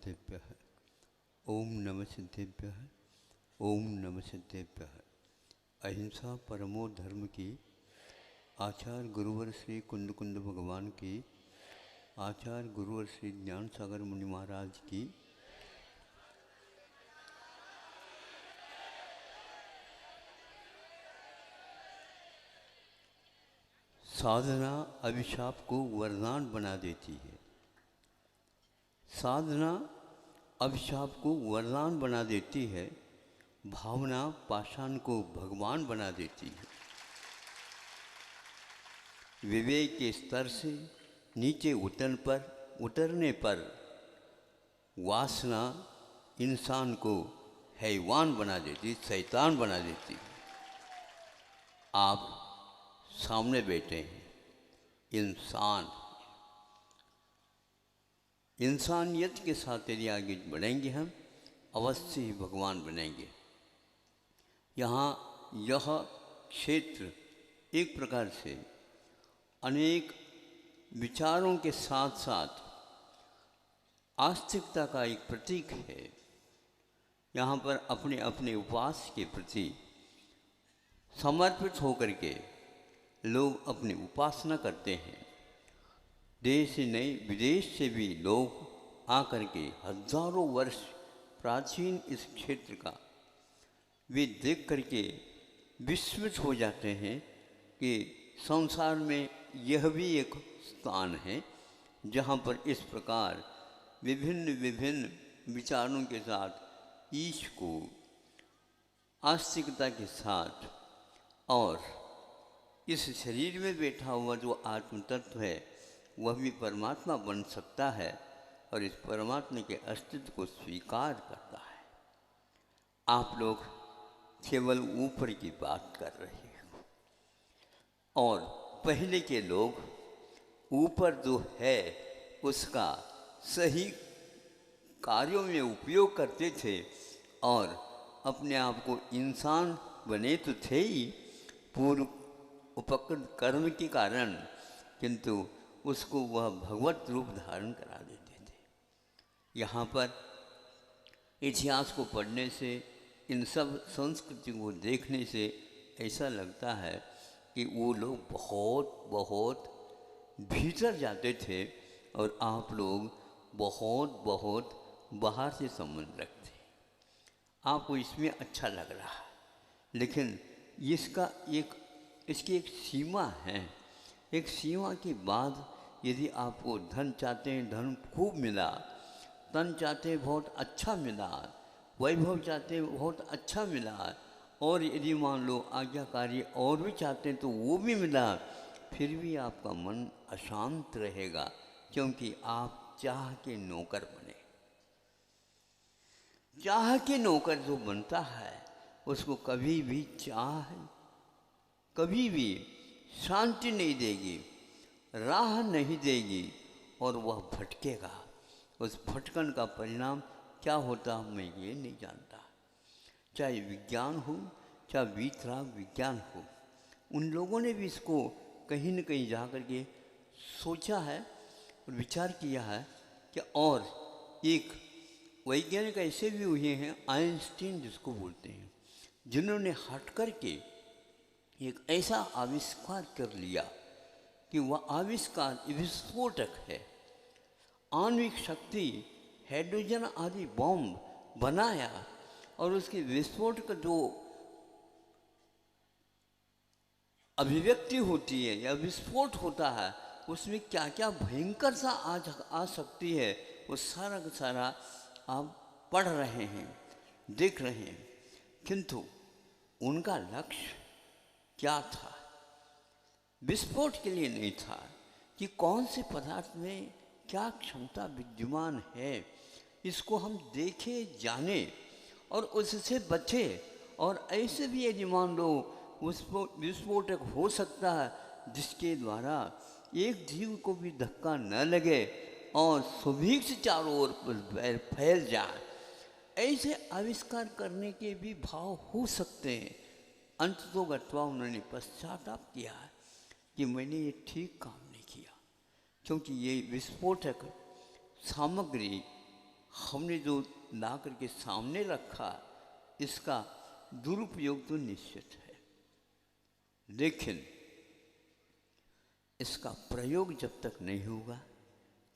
सिद्धेभ्यः। ओम नमः सिद्धेभ्यः। ओम नमः सिद्धेभ्यः। अहिंसा परमो धर्म की आचार्य गुरुवर श्री कुंद कुंद भगवान की, आचार्य गुरुवर श्री ज्ञान सागर मुनि महाराज की, साधना अभिशाप को वरदान बना देती है। साधना अभिशाप को वरदान बना देती है। भावना पाषाण को भगवान बना देती है। विवेक के स्तर से नीचे उतरने पर वासना इंसान को हैवान बना देती, शैतान बना देती। आप सामने बैठे हैं, इंसान, इंसानियत के साथ यदि आगे बढ़ेंगे हम अवश्य ही भगवान बनेंगे। यहाँ यह क्षेत्र एक प्रकार से अनेक विचारों के साथ साथ आस्तिकता का एक प्रतीक है। यहाँ पर अपने अपने उपवास के प्रति समर्पित होकर के लोग अपनी उपासना करते हैं। देश से नहीं विदेश से भी लोग आकर के हजारों वर्ष प्राचीन इस क्षेत्र का वे देख करके विस्मित हो जाते हैं कि संसार में यह भी एक स्थान है जहाँ पर इस प्रकार विभिन्न विभिन्न विचारों के साथ ईश को आस्तिकता के साथ और इस शरीर में बैठा हुआ जो आत्म तत्व है वह भी परमात्मा बन सकता है और इस परमात्मा के अस्तित्व को स्वीकार करता है। आप लोग केवल ऊपर की बात कर रहे हैं और पहले के लोग ऊपर जो है उसका सही कार्यों में उपयोग करते थे और अपने आप को इंसान बने तो थे ही पूर्व उपकृत कर्म के कारण, किंतु उसको वह भगवत रूप धारण करा देते थे। यहाँ पर इतिहास को पढ़ने से, इन सब संस्कृति को देखने से ऐसा लगता है कि वो लोग बहुत बहुत भीतर जाते थे और आप लोग बहुत बहुत बाहर से संबंध रखते। आपको इसमें अच्छा लग रहा है, लेकिन इसकी एक सीमा है। एक सीमा के बाद यदि आपको धन चाहते हैं, धन खूब मिला, तन चाहते हैं बहुत अच्छा मिला, वैभव चाहते हैं बहुत अच्छा मिला, और यदि मान लो आज्ञाकारी और भी चाहते हैं तो वो भी मिला, फिर भी आपका मन अशांत रहेगा, क्योंकि आप चाह के नौकर बने। चाह के नौकर जो बनता है उसको कभी भी चाह कभी भी शांति नहीं देगी, राह नहीं देगी और वह भटकेगा। उस भटकन का परिणाम क्या होता मैं ये नहीं जानता। चाहे विज्ञान हो, चाहे वीतराग विज्ञान हो, उन लोगों ने भी इसको कहीं न कहीं जा कर के सोचा है और विचार किया है कि, और एक वैज्ञानिक ऐसे भी हुए हैं, आइंस्टीन जिसको बोलते हैं, जिन्होंने हट कर के एक ऐसा आविष्कार कर लिया कि वह आविष्कार विस्फोटक है। आणविक शक्ति, हाइड्रोजन आदि बॉम्ब बनाया और उसके विस्फोट का जो अभिव्यक्ति होती है या विस्फोट होता है उसमें क्या क्या भयंकर सा आ सकती है, वो सारा का सारा आप पढ़ रहे हैं, देख रहे हैं। किंतु उनका लक्ष्य क्या था? विस्फोट के लिए नहीं था कि कौन से पदार्थ में क्या क्षमता विद्यमान है, इसको हम देखे जाने और उससे बचे। और ऐसे भी यदि मान लो विस्फोटक हो सकता है जिसके द्वारा एक जीव को भी धक्का न लगे और सुभीक से चारों ओर फैल जाए, ऐसे आविष्कार करने के भी भाव हो सकते हैं। अंततः गत्वा उन्होंने पश्चाताप किया है कि मैंने ये ठीक काम नहीं किया, क्योंकि ये विस्फोटक सामग्री हमने जो ला करके सामने रखा इसका दुरुपयोग तो निश्चित है, लेकिन इसका प्रयोग जब तक नहीं होगा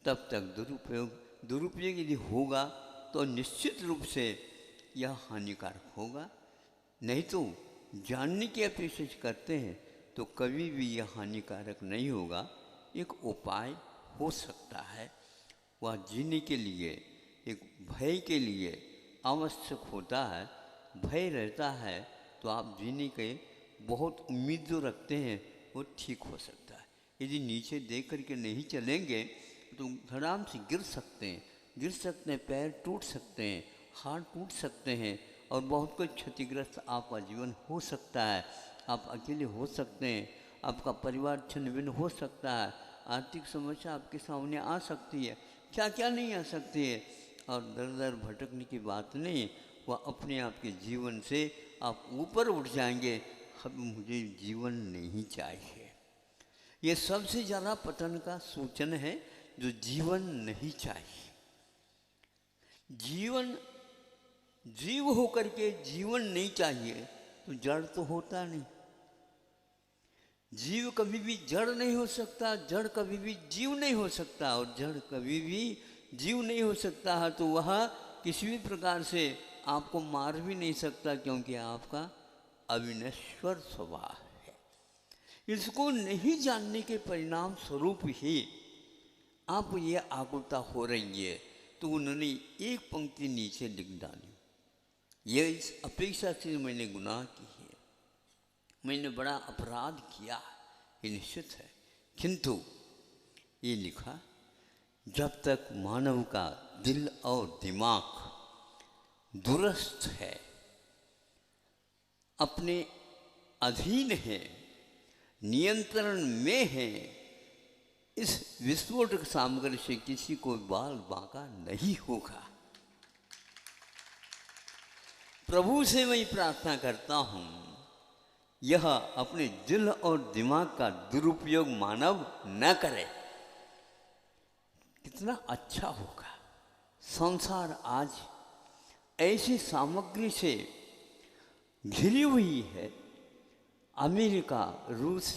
तब तक दुरुपयोग यदि होगा तो निश्चित रूप से यह हानिकारक होगा। नहीं तो जानने की अपेक्षा करते हैं तो कभी भी यह हानिकारक नहीं होगा, एक उपाय हो सकता है। वह जीने के लिए एक भय के लिए आवश्यक होता है। भय रहता है तो आप जीने के बहुत उम्मीद जो रखते हैं वो ठीक हो सकता है। यदि नीचे देख करके नहीं चलेंगे तो धड़ाम से गिर सकते हैं, पैर टूट सकते हैं, हाथ टूट सकते हैं और बहुत कुछ क्षतिग्रस्त आपका जीवन हो सकता है। आप अकेले हो सकते हैं, आपका परिवार छिन्न भिन्न हो सकता है, आर्थिक समस्या आपके सामने आ सकती है, क्या क्या नहीं आ सकती है। और दर दर भटकने की बात नहीं, वह अपने आप के जीवन से आप ऊपर उठ जाएंगे। अब मुझे जीवन नहीं चाहिए, ये सबसे ज़्यादा पतन का सूचन है, जो जीवन नहीं चाहिए। जीव होकर के जीवन नहीं चाहिए तो जड़ तो होता नहीं। जीव कभी भी जड़ नहीं हो सकता, जड़ कभी भी जीव नहीं हो सकता, और जड़ कभी भी जीव नहीं हो सकता है तो वह किसी भी प्रकार से आपको मार भी नहीं सकता, क्योंकि आपका अविनश्वर स्वभाव है। इसको नहीं जानने के परिणाम स्वरूप ही आप ये आकुलता हो रही है। तो उन्होंने एक पंक्ति नीचे लिख डाली, ये इस अपेक्षा से मैंने गुनाह की है, मैंने बड़ा अपराध किया, ये निश्चित है। किंतु ये लिखा, जब तक मानव का दिल और दिमाग दुरुस्त है, अपने अधीन है, नियंत्रण में है, इस विस्फोटक सामग्री से किसी को बाल बांका नहीं होगा। प्रभु से मैं प्रार्थना करता हूँ, यह अपने दिल और दिमाग का दुरुपयोग मानव न करे। कितना अच्छा होगा। संसार आज ऐसी सामग्री से घिरी हुई है, अमेरिका रूस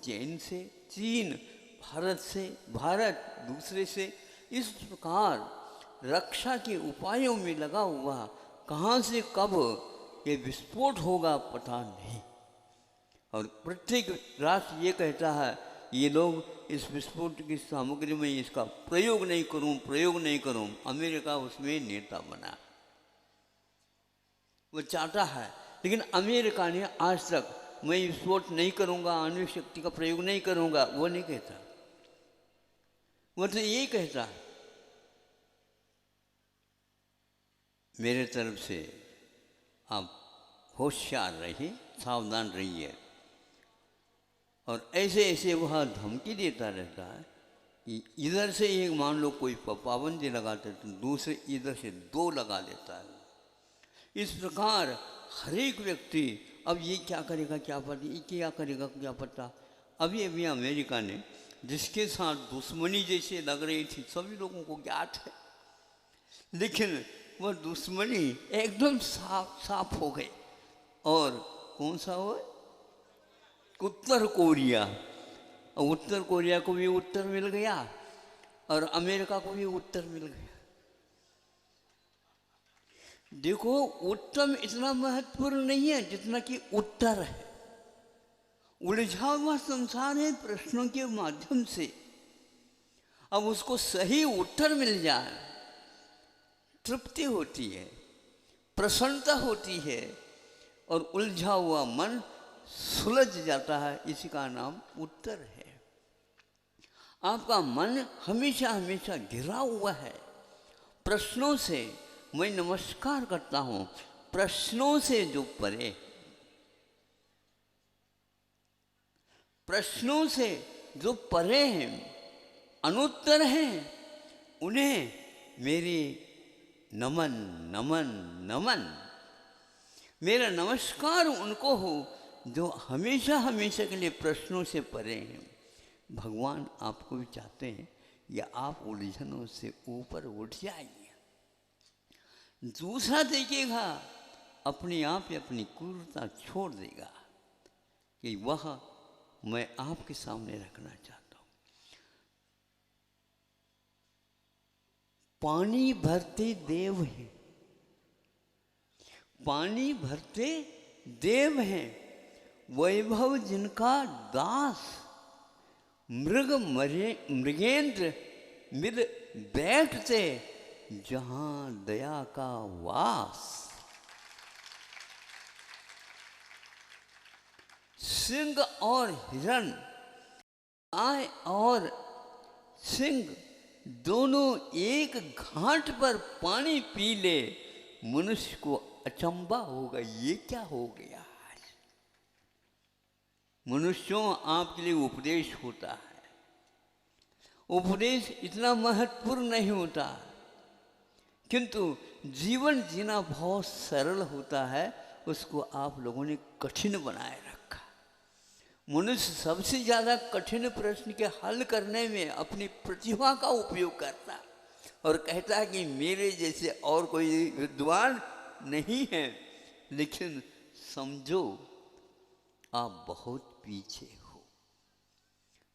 चीन से, चीन भारत से, भारत दूसरे से, इस प्रकार रक्षा के उपायों में लगा हुआ, कहाँ से कब ये विस्फोट होगा पता नहीं। और प्रत्येक राष्ट्र ये कहता है, ये लोग इस विस्फोट की सामग्री में इसका प्रयोग नहीं करूं। अमेरिका उसमें नेता बना, वो चाहता है, लेकिन अमेरिका ने आज तक मैं विस्फोट नहीं करूंगा, आणविक शक्ति का प्रयोग नहीं करूंगा, वो नहीं कहता। वो तो यही कहता है, मेरे तरफ से आप होशियार रहिए, सावधान रहिए। और ऐसे वह धमकी देता रहता है कि इधर से एक मान लो कोई पाबंदी लगाते तो दूसरे इधर से 2 लगा देता है। इस प्रकार हर एक व्यक्ति अब ये क्या करेगा क्या पता, ये क्या करेगा क्या पता। अभी अमेरिका ने जिसके साथ दुश्मनी जैसे लग रही थी सभी लोगों को ज्ञात है, लेकिन वह दुश्मनी एकदम साफ हो गई। और कौन सा हो? उत्तर कोरिया। और उत्तर कोरिया को भी उत्तर मिल गया और अमेरिका को भी उत्तर मिल गया। देखो, उत्तर इतना महत्वपूर्ण नहीं है जितना कि उत्तर है। उलझा हुआ संसार है प्रश्नों के माध्यम से, अब उसको सही उत्तर मिल जाए, तृप्ति होती है, प्रसन्नता होती है और उलझा हुआ मन सुलझ जाता है। इसी का नाम उत्तर है। आपका मन हमेशा हमेशा घिरा हुआ है प्रश्नों से। मैं नमस्कार करता हूं, प्रश्नों से जो परे, प्रश्नों से जो परे हैं, अनुत्तर हैं, उन्हें मेरी नमन नमन नमन। मेरा नमस्कार उनको हो जो हमेशा हमेशा के लिए प्रश्नों से परे हैं। भगवान आपको भी चाहते हैं या आप उलझनों से ऊपर उठ जाइए। दूसरा देखिएगा, अपने आप ही अपनी क्रूरता छोड़ देगा कि वह मैं आपके सामने रखना चाहता हूँ। पानी भरते देव हैं, पानी भरते देव हैं, वैभव जिनका दास, मृगेंद्र मिल बैठते जहां दया का वास। सिंह और हिरण, गाय और सिंह दोनों एक घाट पर पानी पी ले, मनुष्य को अचंभा होगा, ये क्या हो गया। मनुष्यों, आपके लिए उपदेश होता है। उपदेश इतना महत्वपूर्ण नहीं होता, किंतु जीवन जीना बहुत सरल होता है, उसको आप लोगों ने कठिन बनाए रखा। मनुष्य सबसे ज़्यादा कठिन प्रश्न के हल करने में अपनी प्रतिभा का उपयोग करता और कहता है कि मेरे जैसे और कोई विद्वान नहीं है। लेकिन समझो, आप बहुत पीछे हो,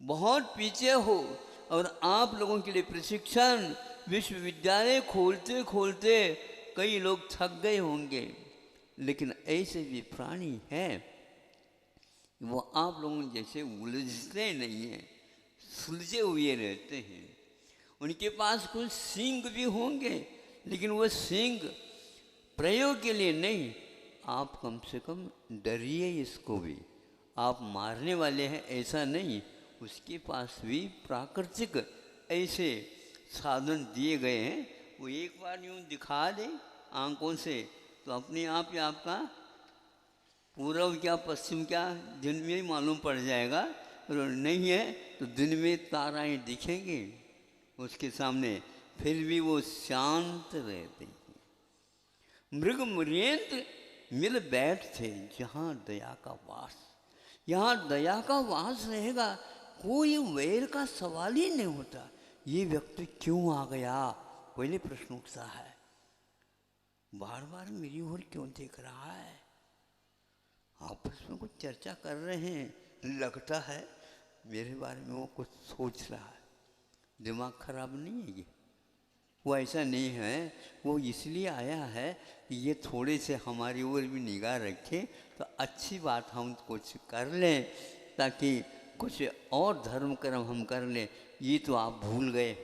बहुत पीछे हो। और आप लोगों के लिए प्रशिक्षण विश्वविद्यालय खोलते खोलते कई लोग थक गए होंगे, लेकिन ऐसे भी प्राणी हैं, वो आप लोगों जैसे उलझते नहीं हैं, सुलझे हुए रहते हैं। उनके पास कुछ सींग भी होंगे, लेकिन वो सींग प्रयोग के लिए नहीं। आप कम से कम डरिए इसको भी, आप मारने वाले हैं ऐसा नहीं। उसके पास भी प्राकृतिक ऐसे साधन दिए गए हैं, वो एक बार यूँ दिखा दे आंखों से तो अपने आप ही आपका पूर्व क्या पश्चिम क्या दिन में ही मालूम पड़ जाएगा। और नहीं है तो दिन में ताराएं दिखेंगी उसके सामने, फिर भी वो शांत रहते हैं। मृग मृगेंद्र मिल बैठते जहाँ दया का वास। यहाँ दया का वास रहेगा, कोई वैर का सवाल ही नहीं होता। ये व्यक्ति क्यों आ गया, पहले प्रश्न उठता है, बार बार मेरी ओर क्यों देख रहा है। आपस में कुछ चर्चा कर रहे हैं, लगता है मेरे बारे में वो कुछ सोच रहा है। दिमाग खराब नहीं है ये, वो ऐसा नहीं है। वो इसलिए आया है कि ये थोड़े से हमारी ओर भी निगाह रखें तो अच्छी बात हम कुछ कर लें, ताकि कुछ और धर्म कर्म हम कर लें। ये तो आप भूल गए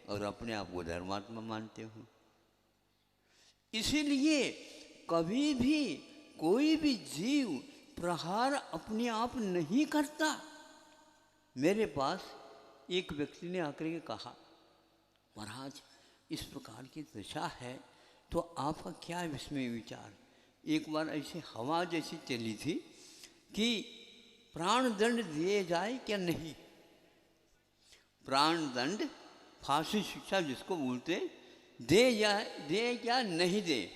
और अपने आप को धर्मात्मा मानते हो। इसीलिए कभी भी कोई भी जीव प्रहार अपने आप नहीं करता। मेरे पास एक व्यक्ति ने आकर के कहा, महाराज इस प्रकार की दशा है तो आपका क्या इसमें विचार। एक बार ऐसी हवा जैसी चली थी कि प्राण दंड दिए जाए क्या नहीं। प्राण दंड, फांसी शिक्षा जिसको बोलते, दे या नहीं दे,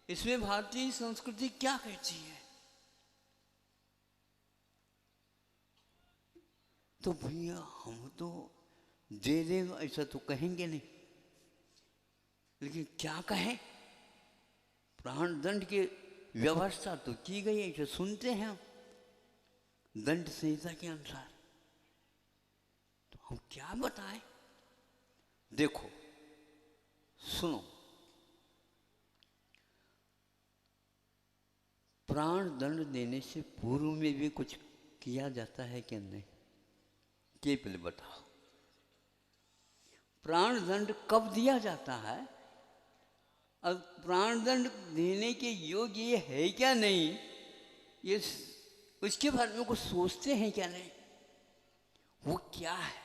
इसमें भारतीय संस्कृति क्या कहती है। तो भैया हम तो दे देगा ऐसा तो कहेंगे नहीं, लेकिन क्या कहें, प्राण दंड की व्यवस्था तो की गई है, ऐसा सुनते हैं हम दंड संहिता के अनुसार। तो हम क्या बताएं। देखो सुनो, प्राण दंड देने से पूर्व में भी कुछ किया जाता है क्या नहीं, ये पहले बताओ। प्राण दंड कब दिया जाता है, अब प्राण दंड देने के योग्य ये है क्या नहीं, ये उसके बारे में कुछ सोचते हैं क्या नहीं, वो क्या है।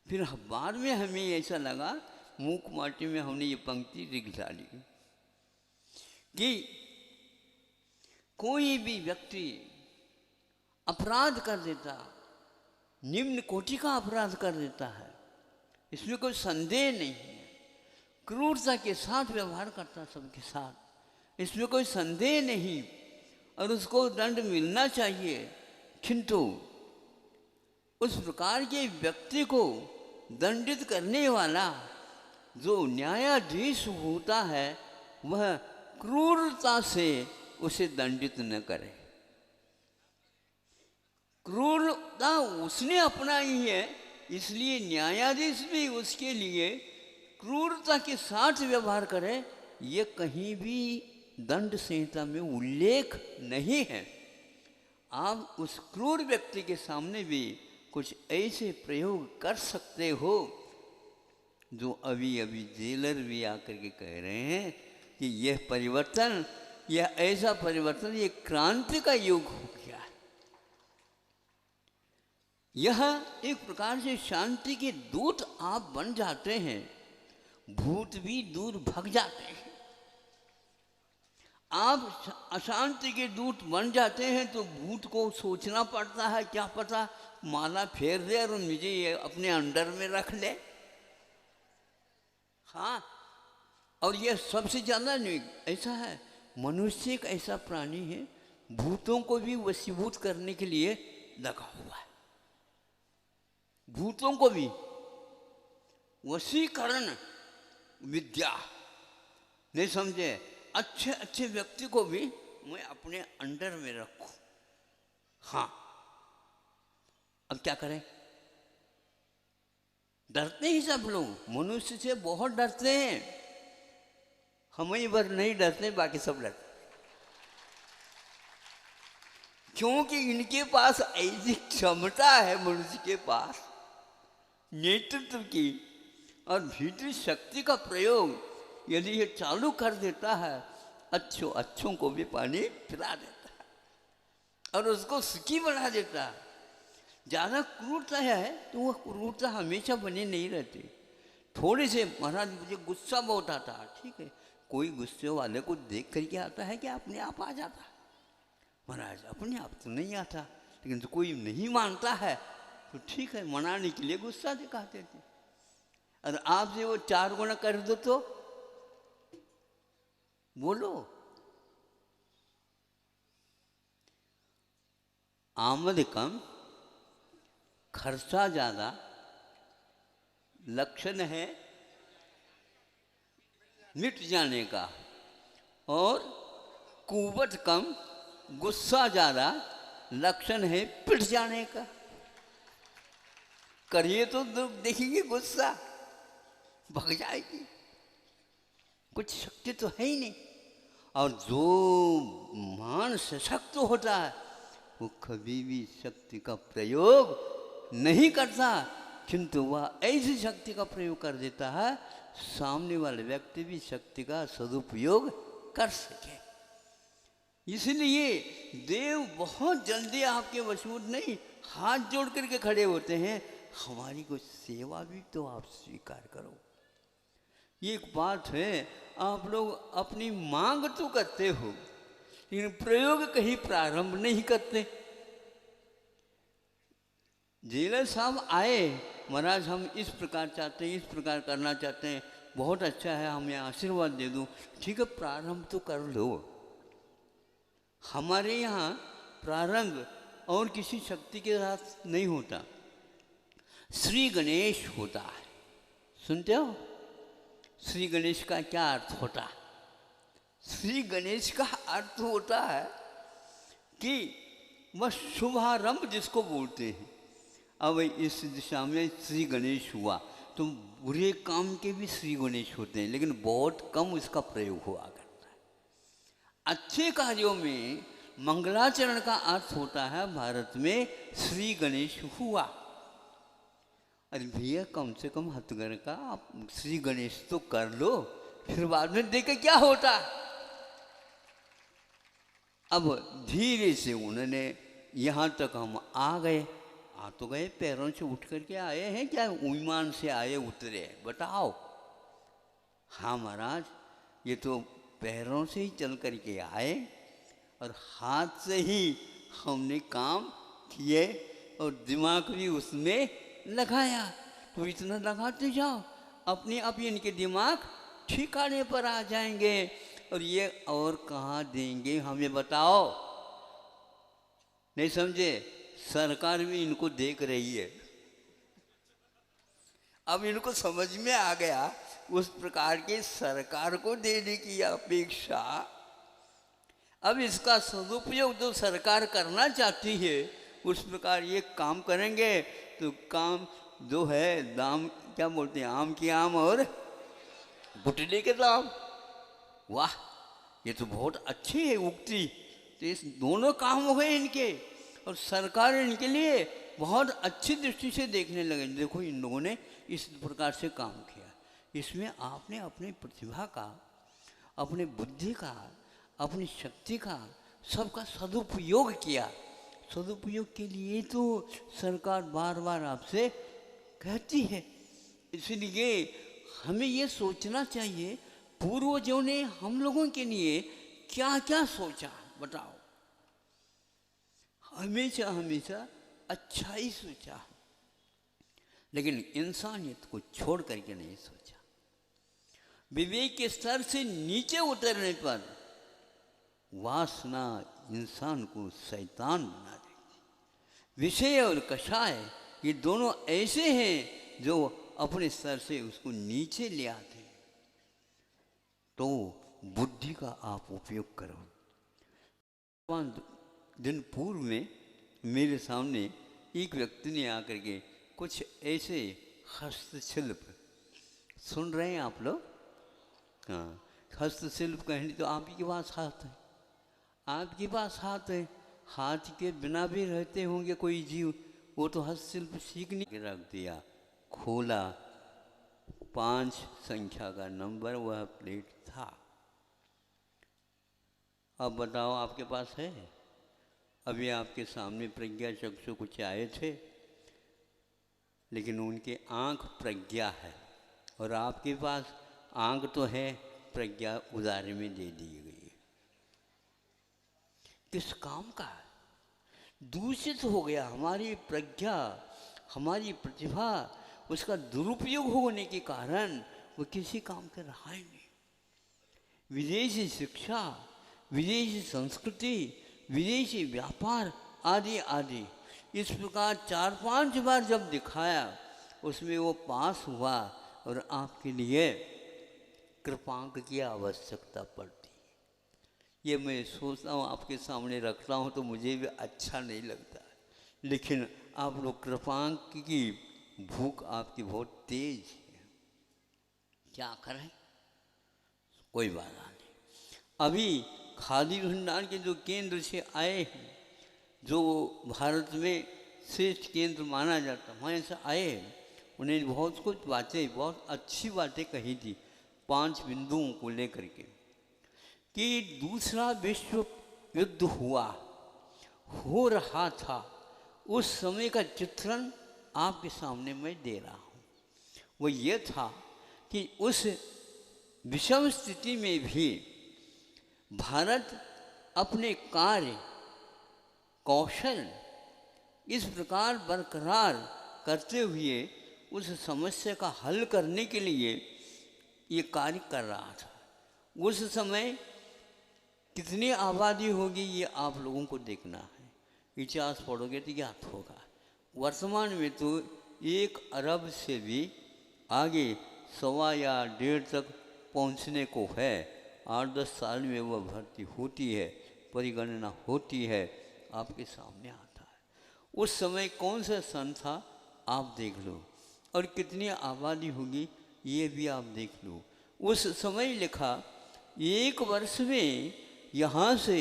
फिर बाद में हमें ऐसा लगा, मूक माटी में हमने ये पंक्ति लिख डाली कि कोई भी व्यक्ति अपराध कर देता, निम्न कोटि का अपराध कर देता है, इसमें कोई संदेह नहीं है, क्रूरता के साथ व्यवहार करता सबके साथ, इसमें कोई संदेह नहीं, और उसको दंड मिलना चाहिए। किंतु उस प्रकार के व्यक्ति को दंडित करने वाला जो न्यायाधीश होता है वह क्रूरता से उसे दंडित न करे। क्रूरता उसने अपनाई है, इसलिए न्यायाधीश भी उसके लिए क्रूरता के साथ व्यवहार करे, ये कहीं भी दंड संहिता में उल्लेख नहीं है। आप उस क्रूर व्यक्ति के सामने भी कुछ ऐसे प्रयोग कर सकते हो जो अभी अभी जेलर भी आकर के कह रहे हैं कि यह परिवर्तन, यह ऐसा परिवर्तन, ये क्रांति का युग हो गया है। यह एक प्रकार से शांति के दूत आप बन जाते हैं, भूत भी दूर भाग जाते हैं। आप अशांति के दूत बन जाते हैं तो भूत को सोचना पड़ता है, क्या पता माला फेर दे और मुझे ये अपने अंडर में रख ले। हाँ, और यह सबसे ज़्यादा नहीं ऐसा है, मनुष्य एक ऐसा प्राणी है भूतों को भी वशीभूत करने के लिए लगा हुआ है। भूतों को भी वशीकरण विद्या, नहीं समझे, अच्छे अच्छे व्यक्ति को भी मैं अपने अंडर में रखूं। हाँ, अब क्या करें? डरते ही सब लोग, मनुष्य से बहुत डरते हैं। हम ही बस नहीं डरते, बाकी सब डरते, क्योंकि इनके पास ऐसी क्षमता है मनुष्य के पास नेतृत्व की और भीतरी शक्ति का प्रयोग यदि ये चालू कर देता है, अच्छों को भी पानी पिला देता है और उसको सुखी बना देता है। ज़्यादा क्रूरता है तो वह क्रूरता हमेशा बनी नहीं रहती। थोड़े से, महाराज मुझे गुस्सा बहुत आता है, ठीक है, कोई गुस्से वाले को देख करके आता है कि अपने आप आ जाता है? महाराज अपने आप तो नहीं आता, लेकिन तो कोई नहीं मानता है तो ठीक है, मनाने के लिए गुस्सा दिखाते थे। अगर आपसे वो 4 गुना कर दो तो बोलो। आमद कम खर्चा ज़्यादा लक्षण है मिट जाने का, और कुवत कम गुस्सा ज़्यादा लक्षण है पिट जाने का। करिए तो देखेंगे गुस्सा भग जाएगी, कुछ शक्ति तो है ही नहीं। और जो मान सशक्त होता है वो कभी भी शक्ति का प्रयोग नहीं करता, किंतु वह ऐसी शक्ति का प्रयोग कर देता है सामने वाले व्यक्ति भी शक्ति का सदुपयोग कर सके। इसलिए देव बहुत जल्दी आपके वशूद नहीं, हाथ जोड़ करके खड़े होते हैं, हमारी कुछ सेवा भी तो आप स्वीकार करो। ये एक बात है, आप लोग अपनी मांग तो करते हो लेकिन प्रयोग कहीं प्रारंभ नहीं करते। जेलर साहब आए, महाराज हम इस प्रकार चाहते हैं, इस प्रकार करना चाहते हैं, बहुत अच्छा है, हमें आशीर्वाद दे दो। ठीक है, प्रारंभ तो कर लो। हमारे यहाँ प्रारंभ और किसी शक्ति के साथ नहीं होता, श्री गणेश होता है। सुनते हो श्री गणेश का क्या अर्थ होता है? श्री गणेश का अर्थ होता है कि वह शुभारंभ जिसको बोलते हैं। अब इस दिशा में श्री गणेश हुआ तो बुरे काम के भी श्री गणेश होते हैं, लेकिन बहुत कम इसका प्रयोग हुआ करता है। अच्छे कार्यों में मंगलाचरण का अर्थ होता है भारत में श्री गणेश हुआ। अरे भैया कम से कम हथगर का आप श्री गणेश तो कर लो, फिर बाद में देखे क्या होता। अब धीरे से उन्होंने यहाँ तक हम आ गए, आ तो गए, पैरों से उठ करके आए हैं क्या विमान से आए उतरे? बताओ। हाँ महाराज, ये तो पैरों से ही चल करके आए और हाथ से ही हमने काम किए और दिमाग भी उसमें लगाया। तो इतना लगाते जाओ, अपने आप इनके दिमाग ठिकाने पर आ जाएंगे। और ये और कहाँ देंगे हमें बताओ? नहीं समझे? सरकार भी इनको देख रही है अब इनको समझ में आ गया उस प्रकार के सरकार को देने की अपेक्षा अब इसका सदुपयोग जो सरकार करना चाहती है उस प्रकार ये काम करेंगे तो काम जो है दाम क्या बोलते हैं, आम की आम और गुटली के दाम। वाह, ये तो बहुत अच्छी है उक्ति। तो इस दोनों काम हो गए इनके और सरकार इनके लिए बहुत अच्छी दृष्टि से देखने लगे। देखो इन लोगों ने इस प्रकार से काम किया, इसमें आपने अपनी प्रतिभा का, अपने बुद्धि का, अपनी शक्ति का, सबका सदुपयोग किया। सदुपयोग के लिए तो सरकार बार बार आपसे कहती है। इसलिए हमें ये सोचना चाहिए पूर्वजों ने हम लोगों के लिए क्या क्या सोचा, बताओ। हमेशा हमेशा अच्छा ही सोचा, लेकिन इंसानियत को छोड़ करके नहीं सोचा। विवेक के स्तर से नीचे उतरने पर वासना इंसान को शैतान बना देती। विषय और कषाय ये दोनों ऐसे हैं जो अपने स्तर से उसको नीचे ले आते हैं। तो बुद्धि का आप उपयोग करो। 5 दिन पूर्व में मेरे सामने एक व्यक्ति ने आकर के कुछ ऐसे हस्तशिल्प, सुन रहे हैं आप लोग? हाँ, हस्तशिल्प कहने तो आप ही के पास हाथ है, आपके पास हाथ है। हाथ के बिना भी रहते होंगे कोई जीव, वो तो हस्तशिल्प सीखने के रख दिया, खोला, 5 संख्या का नंबर वह प्लेट था। अब बताओ आपके पास है? अभी आपके सामने प्रज्ञा चक्षु कुछ आए थे, लेकिन उनके आँख प्रज्ञा है और आपके पास आँख तो है, प्रज्ञा उधारी में दे दी गई है। किस काम का? दूषित हो गया हमारी प्रज्ञा, हमारी प्रतिभा, उसका दुरुपयोग होने के कारण वो किसी काम का रहा ही नहीं। विदेशी शिक्षा, विदेशी संस्कृति, विदेशी व्यापार आदि आदि इस प्रकार 4-5 बार जब दिखाया, उसमें वो पास हुआ और आपके लिए कृपांक की आवश्यकता पड़ती है। ये मैं सोचता हूँ, आपके सामने रखता हूँ तो मुझे भी अच्छा नहीं लगता, लेकिन आप लोग कृपांक की भूख आपकी बहुत तेज है, क्या करें, कोई बात नहीं। अभी खादी भंडार के जो केंद्र से आए हैं, जो भारत में श्रेष्ठ केंद्र माना जाता, वहाँ से आए हैं, उन्हें बहुत कुछ बातें, बहुत अच्छी बातें कही थी 5 बिंदुओं को लेकर के, कि दूसरा विश्व युद्ध हो रहा था, उस समय का चित्रण आपके सामने मैं दे रहा हूँ। वो ये था कि उस विषम स्थिति में भी भारत अपने कार्य कौशल इस प्रकार बरकरार करते हुए उस समस्या का हल करने के लिए ये कार्य कर रहा था। उस समय कितनी आबादी होगी ये आप लोगों को देखना है, इतिहास पढ़ोगे तो ज्ञात होगा। वर्तमान में तो 1 अरब से भी आगे 1.25 या 1.5 तक पहुंचने को है। 8-10 साल में वह भर्ती होती है, परिगणना होती है, आपके सामने आता है। उस समय कौन सा सन था आप देख लो, और कितनी आबादी होगी ये भी आप देख लो। उस समय लिखा 1 वर्ष में यहाँ से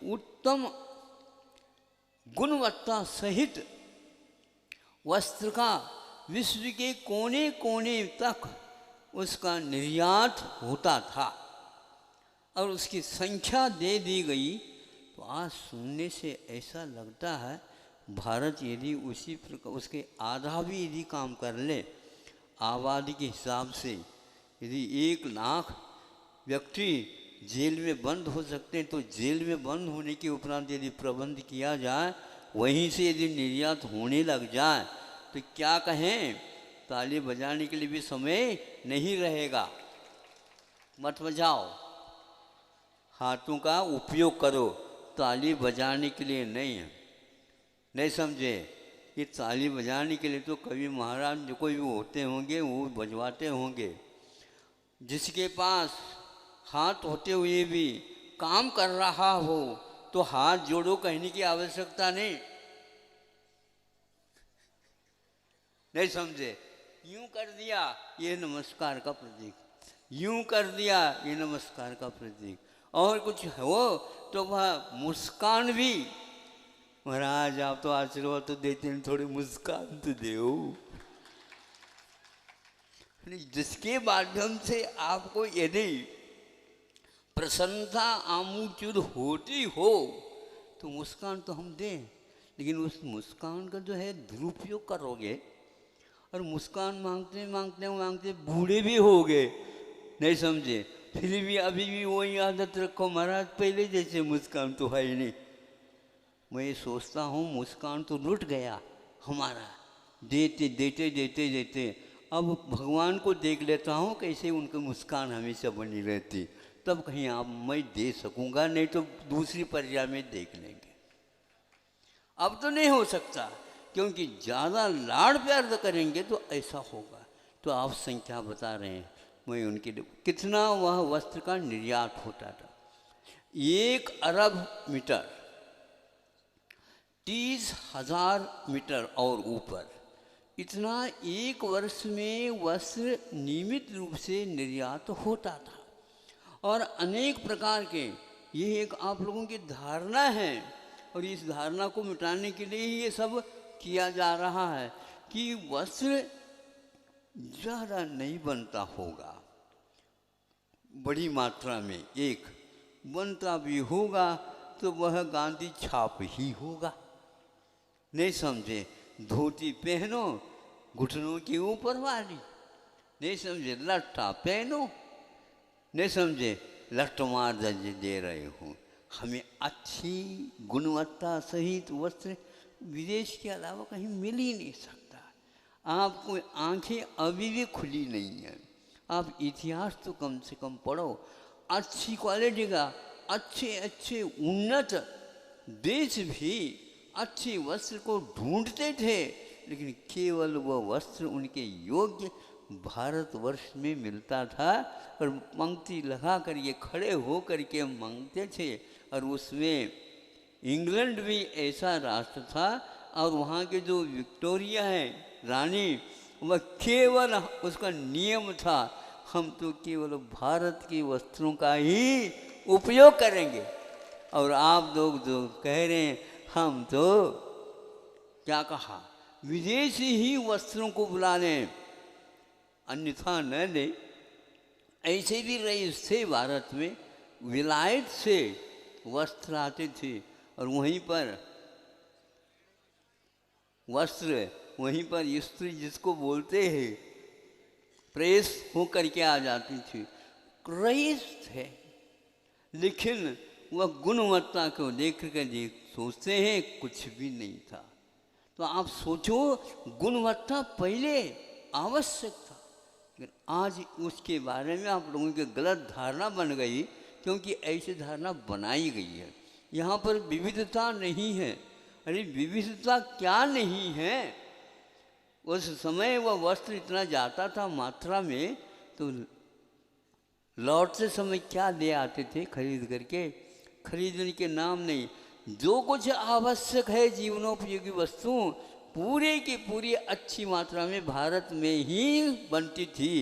उत्तम गुणवत्ता सहित वस्त्र का विश्व के कोने कोने तक उसका निर्यात होता था, और उसकी संख्या दे दी गई। तो आज सुनने से ऐसा लगता है भारत यदि उसी प्रकार उसके आधा भी यदि काम कर ले, आबादी के हिसाब से यदि 1 लाख व्यक्ति जेल में बंद हो सकते हैं, तो जेल में बंद होने के उपरांत यदि प्रबंध किया जाए, वहीं से यदि निर्यात होने लग जाए, तो क्या कहें, ताली बजाने के लिए भी समय नहीं रहेगा। मत बजाओ, हाथों का उपयोग करो, ताली बजाने के लिए नहीं है, नहीं समझे? ये ताली बजाने के लिए तो कभी महाराज जो कोई भी होते होंगे वो बजवाते होंगे। जिसके पास हाथ होते हुए भी काम कर रहा हो तो हाथ जोड़ो कहने की आवश्यकता नहीं। नहीं समझे? यूं कर दिया ये नमस्कार का प्रतीक, यूं कर दिया ये नमस्कार का प्रतीक। और कुछ हो तो वह मुस्कान भी, महाराज आप तो आशीर्वाद तो देते हैं, थोड़ी मुस्कान तो दो। जिसके माध्यम से आपको यदि प्रसन्नता आमूचूर होती हो तो मुस्कान तो हम दें, लेकिन उस मुस्कान का जो है दुरुपयोग करोगे और मुस्कान मांगते मांगते मांगते बूढ़े भी हो गए, नहीं समझे, फिर भी अभी भी वही आदत रखो महाराज पहले जैसे मुस्कान तो है ही नहीं। मैं ये सोचता हूँ मुस्कान तो लुट गया हमारा, देते देते देते देते। अब भगवान को देख लेता हूँ कैसे उनकी मुस्कान हमेशा बनी रहती, तब कहीं आप मैं दे सकूँगा, नहीं तो दूसरी पर्याय में देख लेंगे। अब तो नहीं हो सकता, क्योंकि ज़्यादा लाड़ प्यार करेंगे तो ऐसा होगा। तो आप संख्या बता रहे हैं, मैं उनके लिए कितना वह वस्त्र का निर्यात होता था। 1 अरब मीटर, 30,000 मीटर और ऊपर, इतना एक वर्ष में वस्त्र नियमित रूप से निर्यात होता था। और अनेक प्रकार के, ये एक आप लोगों की धारणा है और इस धारणा को मिटाने के लिए ये सब किया जा रहा है कि वस्त्र ज़्यादा नहीं बनता होगा, बड़ी मात्रा में एक बनता भी होगा तो वह गांधी छाप ही होगा, नहीं समझे। धोती पहनो घुटनों के ऊपर वाली, नहीं समझे, लट्टा पहनो, नहीं समझे, लट मार दे रहे हो। हमें अच्छी गुणवत्ता सहित वस्त्र विदेश के अलावा कहीं मिल ही नहीं सकता। आपको आंखें अभी भी खुली नहीं है, आप इतिहास तो कम से कम पढ़ो। अच्छी क्वालिटी का अच्छे अच्छे उन्नत देश भी अच्छे वस्त्र को ढूंढते थे, लेकिन केवल वह वस्त्र उनके योग्य भारतवर्ष में मिलता था और पंक्ति लगा कर ये खड़े हो कर के मांगते थे। और उसमें इंग्लैंड भी ऐसा राष्ट्र था और वहाँ के जो विक्टोरिया है रानी, वह केवल उसका नियम था हम तो केवल भारत के वस्त्रों का ही उपयोग करेंगे। और आप लोग जो कह रहे हैं हम तो क्या कहा, विदेशी ही वस्त्रों को बुला लें, अन्यथा न ले। ऐसे भी रईस थे भारत में, विलायत से वस्त्र आते थे और वहीं पर वस्त्र, वहीं पर स्त्री जिसको बोलते हैं प्रेस हो करके आ जाती थी। रईस थे, लेकिन वह गुणवत्ता को देख कर सोचते हैं कुछ भी नहीं था। तो आप सोचो गुणवत्ता पहले आवश्यक था, लेकिन आज उसके बारे में आप लोगों की गलत धारणा बन गई, क्योंकि ऐसी धारणा बनाई गई है। यहाँ पर विविधता नहीं है। अरे विविधता क्या नहीं है, उस समय वह वस्त्र इतना जाता था मात्रा में, तो लौटते समय क्या ले आते थे खरीद करके, खरीदने के नाम नहीं। जो कुछ आवश्यक है जीवनोपयोगी वस्तु पूरे की पूरी अच्छी मात्रा में भारत में ही बनती थी,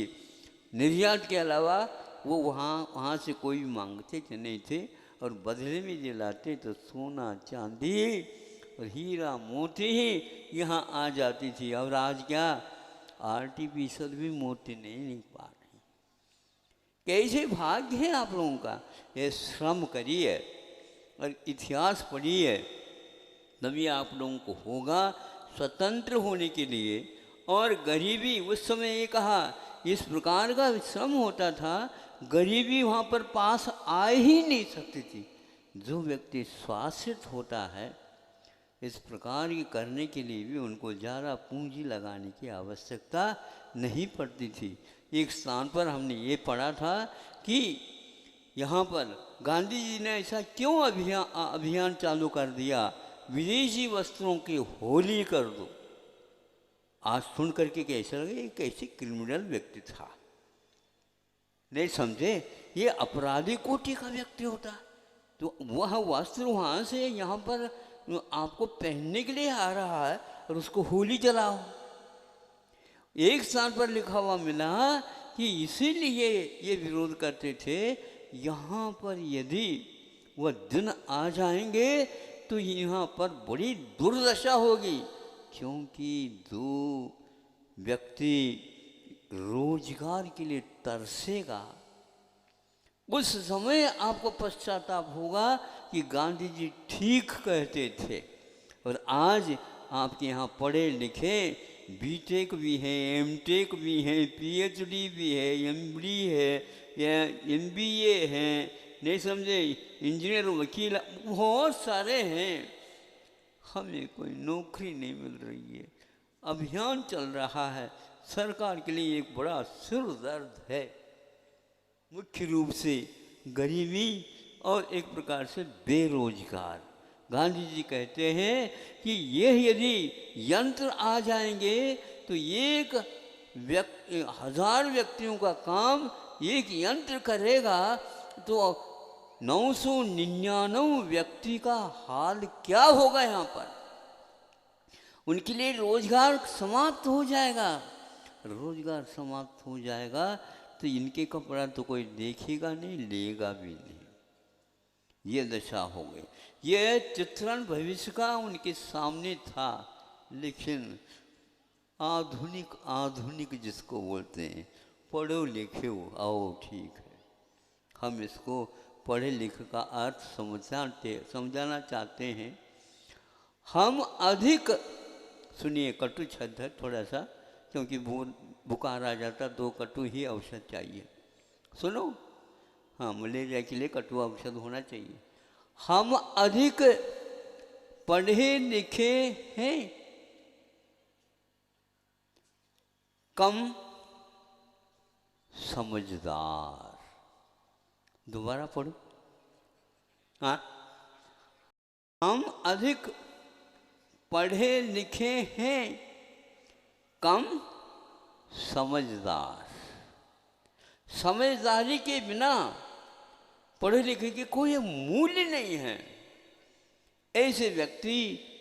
निर्यात के अलावा वो वहाँ से कोई मांगते थे नहीं थे। और बदले में जो लाते तो सोना चांदी और हीरा मोती ही यहाँ आ जाती थी। और आज क्या आर्टिफिशियल भी मोती नहीं पा रहे। कैसे भाग्य है आप लोगों का। ये श्रम करिए और इतिहास पढ़िए, तभी आप लोगों को होगा स्वतंत्र होने के लिए। और गरीबी उस समय ये कहा इस प्रकार का श्रम होता था, गरीबी वहाँ पर पास आ ही नहीं सकती थी। जो व्यक्ति स्वाश्रित होता है इस प्रकार की करने के लिए भी उनको ज़्यादा पूंजी लगाने की आवश्यकता नहीं पड़ती थी। एक स्थान पर हमने ये पढ़ा था कि यहाँ पर गांधी जी ने ऐसा क्यों अभियान चालू कर दिया, विदेशी वस्त्रों की होली कर दो। आज सुन करके कैसा लगे, एक ऐसे क्रिमिनल व्यक्ति था, नहीं समझे, ये अपराधी कोटि का व्यक्ति होता, तो वह वस्त्र वहाँ से यहाँ पर आपको पहनने के लिए आ रहा है और उसको होली जलाओ। एक स्थान पर लिखा हुआ मिला कि इसीलिए ये विरोध करते थे, यहाँ पर यदि वह दिन आ जाएंगे तो यहाँ पर बड़ी दुर्दशा होगी, क्योंकि दो व्यक्ति रोजगार के लिए तरसेगा। उस समय आपको पश्चाताप होगा कि गांधी जी ठीक कहते थे। और आज आपके यहाँ पढ़े लिखे बीटेक भी है, एमटेक भी है, पीएचडी भी है, एमडी है या एमबीए है, नहीं समझे, इंजीनियर वकील बहुत सारे हैं, हमें कोई नौकरी नहीं मिल रही है। अभियान चल रहा है, सरकार के लिए एक बड़ा सिर दर्द है, मुख्य रूप से गरीबी और एक प्रकार से बेरोजगार। गांधी जी कहते हैं कि ये यदि यंत्र आ जाएंगे तो एक व्यक्ति 1000 व्यक्तियों का काम एक यंत्र करेगा, तो 999 व्यक्ति का हाल क्या होगा यहाँ पर, उनके लिए रोजगार समाप्त हो जाएगा। रोजगार समाप्त हो जाएगा तो इनके कपड़ा तो कोई देखेगा नहीं, लेगा भी नहीं, ये दशा हो गई। ये चित्रण भविष्य का उनके सामने था, लेकिन आधुनिक आधुनिक जिसको बोलते हैं, पढ़ो लिखे हो आओ ठीक है, हम इसको पढ़े लिखे का अर्थ समझाना चाहते हैं। हम अधिक सुनिए, कटु शब्द है थोड़ा सा, क्योंकि बुखार आ जाता तो कटु ही औषध चाहिए। सुनो, हाँ, मलेरिया के लिए कटु औषध होना चाहिए। हम अधिक पढ़े लिखे हैं, कम समझदार। दोबारा पढ़ो, हाँ, हम अधिक पढ़े लिखे हैं, कम समझदार। समझदारी के बिना पढ़े लिखे के कोई मूल्य नहीं है। ऐसे व्यक्ति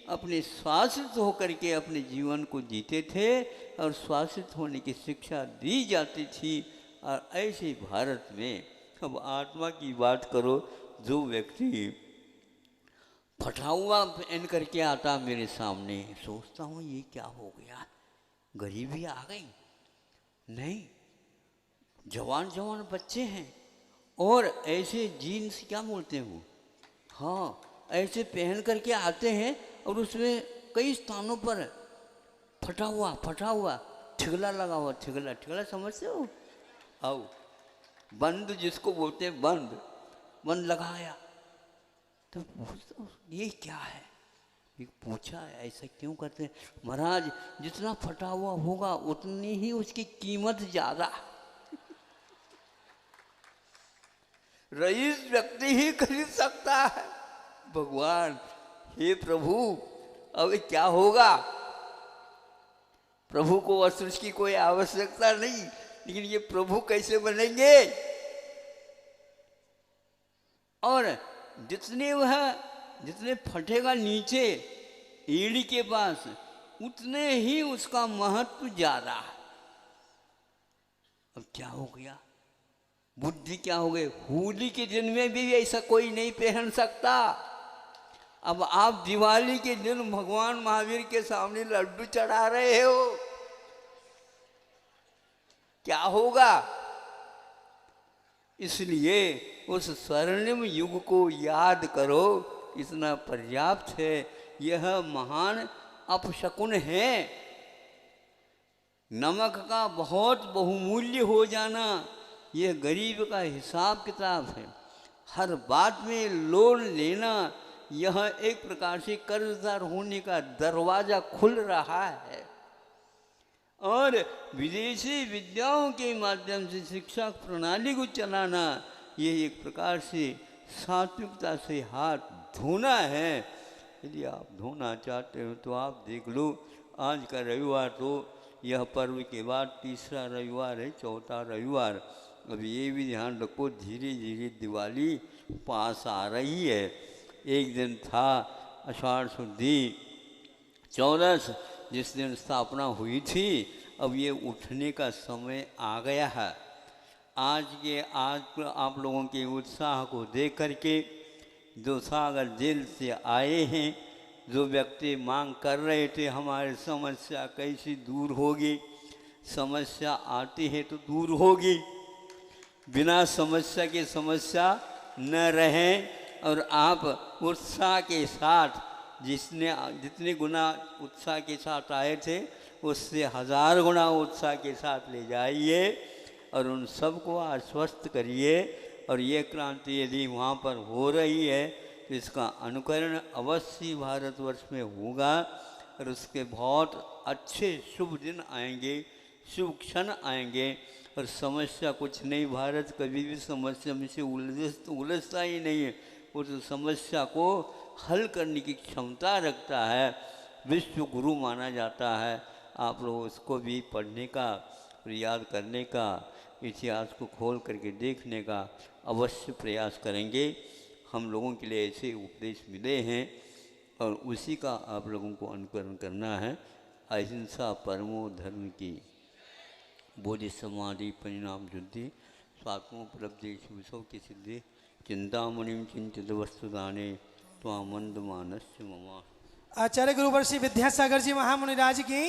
अपने शासित होकर के अपने जीवन को जीते थे और शासित होने की शिक्षा दी जाती थी। और ऐसे भारत में अब आत्मा की बात करो, जो व्यक्ति फटा हुआ पहन करके आता मेरे सामने, सोचता हूँ ये क्या हो गया, गरीबी आ गई? नहीं, जवान जवान बच्चे हैं और ऐसे जीन्स क्या बोलते हैं, हाँ, ऐसे पहन करके आते हैं और उसमें कई स्थानों पर फटा हुआ ठिगला लगा हुआ, ठिगला समझते हो? आओ, बंद जिसको बोलते हैं, बंद लगाया। तो ये क्या है, पूछा ऐसा क्यों करते हैं? महाराज, जितना फटा हुआ होगा उतनी ही उसकी कीमत ज्यादा। रईस व्यक्ति ही खरीद सकता है। भगवान, हे प्रभु, अब क्या होगा? प्रभु को वस्त्र की कोई आवश्यकता नहीं, लेकिन ये प्रभु कैसे बनेंगे? और जितने फटेगा नीचे एड़ी के पास, उतने ही उसका महत्व ज्यादा। अब क्या हो गया? बुद्धि क्या हो गई? होली के दिन में भी ऐसा कोई नहीं पहन सकता। अब आप दिवाली के दिन भगवान महावीर के सामने लड्डू चढ़ा रहे हो, क्या होगा? इसलिए उस स्वर्णिम युग को याद करो, इतना पर्याप्त है। यह महान अपशकुन है। नमक का बहुत बहुमूल्य हो जाना, यह गरीब का हिसाब किताब है। हर बात में लोन लेना, यह एक प्रकार से कर्जदार होने का दरवाजा खुल रहा है। और विदेशी विद्याओं के माध्यम से शिक्षा प्रणाली को चलाना, यह एक प्रकार से सात्विकता से हाथ धोना है। यदि आप धोना चाहते हो तो आप देख लो, आज का रविवार तो यह पर्व के बाद तीसरा रविवार है, चौथा रविवार। अब ये भी ध्यान रखो, धीरे धीरे दिवाली पास आ रही है। एक दिन था आषाढ़ शुद्धि 14, जिस दिन स्थापना हुई थी। अब ये उठने का समय आ गया है। आज आप लोगों के उत्साह को देख करके, जो सागर जेल से आए हैं, जो व्यक्ति मांग कर रहे थे हमारी समस्या कैसी दूर होगी, समस्या आती है तो दूर होगी, बिना समस्या के समस्या न रहें। और आप उत्साह के साथ जितने गुना उत्साह के साथ आए थे उससे 1000 गुना उत्साह के साथ ले जाइए और उन सबको आश्वस्त करिए। और ये क्रांति यदि वहाँ पर हो रही है तो इसका अनुकरण अवश्य भारतवर्ष में होगा और उसके बहुत अच्छे शुभ दिन आएंगे, शुभ क्षण आएंगे। और समस्या कुछ नहीं, भारत कभी भी समस्या में से उलझता ही नहीं है। वो तो समस्या को हल करने की क्षमता रखता है, विश्व गुरु माना जाता है। आप लोग उसको भी पढ़ने का और याद करने का, इतिहास को खोल करके देखने का अवश्य प्रयास करेंगे। हम लोगों के लिए ऐसे उपदेश मिले हैं और उसी का आप लोगों को अनुकरण करना है। अहिंसा परमो धर्म की, बोधि समाधि परिणाम शुद्धि, स्वात्मोपलब्धि विषव की सिद्धि, चिंतामणिम चिंतित वस्तुदाने त्वामंद मानस्य ममा। आचार्य गुरुवर्षी विद्यासागर जी महामुनिराज की